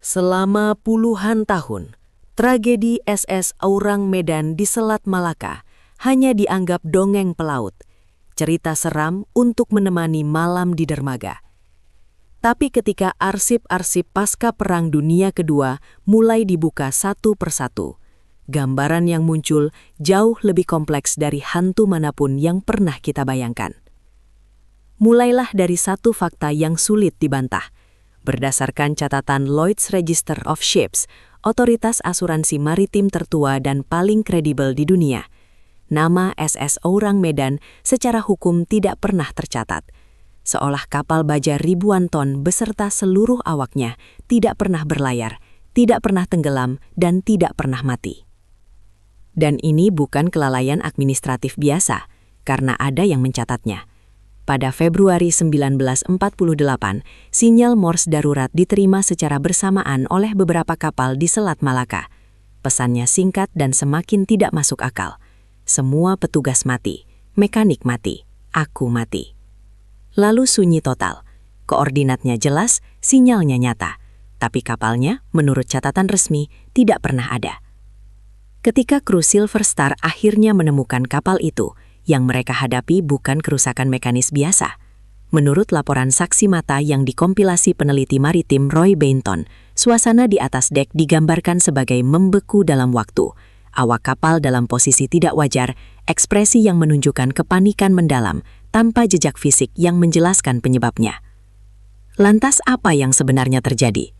Selama puluhan tahun, tragedi SS Aurang Medan di Selat Malaka hanya dianggap dongeng pelaut, cerita seram untuk menemani malam di dermaga. Tapi ketika arsip-arsip pasca Perang Dunia Kedua mulai dibuka satu persatu, gambaran yang muncul jauh lebih kompleks dari hantu manapun yang pernah kita bayangkan. Mulailah dari satu fakta yang sulit dibantah. Berdasarkan catatan Lloyd's Register of Ships, otoritas asuransi maritim tertua dan paling kredibel di dunia, nama SS Aurang Medan secara hukum tidak pernah tercatat. Seolah kapal baja ribuan ton beserta seluruh awaknya tidak pernah berlayar, tidak pernah tenggelam, dan tidak pernah mati. Dan ini bukan kelalaian administratif biasa, karena ada yang mencatatnya. Pada Februari 1948, sinyal Morse darurat diterima secara bersamaan oleh beberapa kapal di Selat Malaka. Pesannya singkat dan semakin tidak masuk akal. Semua petugas mati, mekanik mati, aku mati. Lalu sunyi total. Koordinatnya jelas, sinyalnya nyata. Tapi kapalnya, menurut catatan resmi, tidak pernah ada. Ketika kru Silver Star akhirnya menemukan kapal itu, yang mereka hadapi bukan kerusakan mekanis biasa. Menurut laporan saksi mata yang dikompilasi peneliti maritim Roy Bainton, suasana di atas dek digambarkan sebagai membeku dalam waktu. Awak kapal dalam posisi tidak wajar, ekspresi yang menunjukkan kepanikan mendalam, tanpa jejak fisik yang menjelaskan penyebabnya. Lantas apa yang sebenarnya terjadi?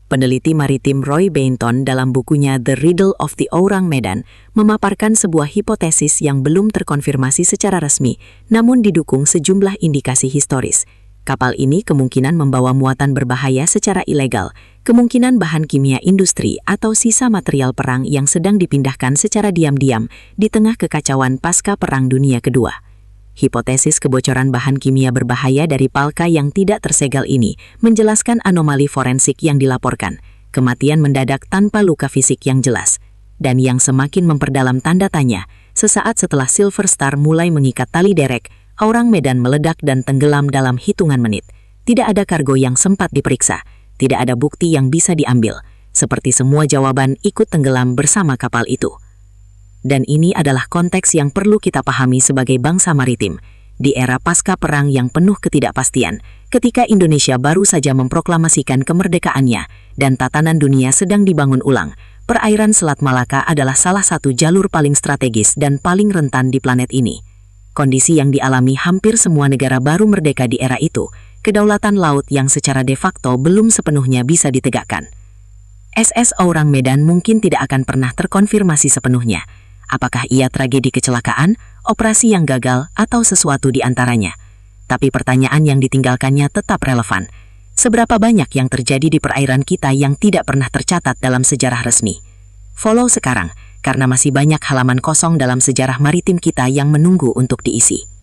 Peneliti maritim Roy Bainton dalam bukunya The Riddle of the Aurang Medan memaparkan sebuah hipotesis yang belum terkonfirmasi secara resmi, namun didukung sejumlah indikasi historis. Kapal ini kemungkinan membawa muatan berbahaya secara ilegal, kemungkinan bahan kimia industri atau sisa material perang yang sedang dipindahkan secara diam-diam di tengah kekacauan pasca Perang Dunia Kedua. Hipotesis kebocoran bahan kimia berbahaya dari palka yang tidak tersegel ini menjelaskan anomali forensik yang dilaporkan, kematian mendadak tanpa luka fisik yang jelas, dan yang semakin memperdalam tanda tanya, sesaat setelah Silver Star mulai mengikat tali derek, Aurang Medan meledak dan tenggelam dalam hitungan menit. Tidak ada kargo yang sempat diperiksa, tidak ada bukti yang bisa diambil, seperti semua jawaban ikut tenggelam bersama kapal itu. Dan ini adalah konteks yang perlu kita pahami sebagai bangsa maritim. Di era pasca perang yang penuh ketidakpastian, ketika Indonesia baru saja memproklamasikan kemerdekaannya dan tatanan dunia sedang dibangun ulang, perairan Selat Malaka adalah salah satu jalur paling strategis dan paling rentan di planet ini. Kondisi yang dialami hampir semua negara baru merdeka di era itu, kedaulatan laut yang secara de facto belum sepenuhnya bisa ditegakkan. SS Aurang Medan mungkin tidak akan pernah terkonfirmasi sepenuhnya. Apakah ia tragedi kecelakaan, operasi yang gagal, atau sesuatu di antaranya? Tapi pertanyaan yang ditinggalkannya tetap relevan. Seberapa banyak yang terjadi di perairan kita yang tidak pernah tercatat dalam sejarah resmi? Follow sekarang, karena masih banyak halaman kosong dalam sejarah maritim kita yang menunggu untuk diisi.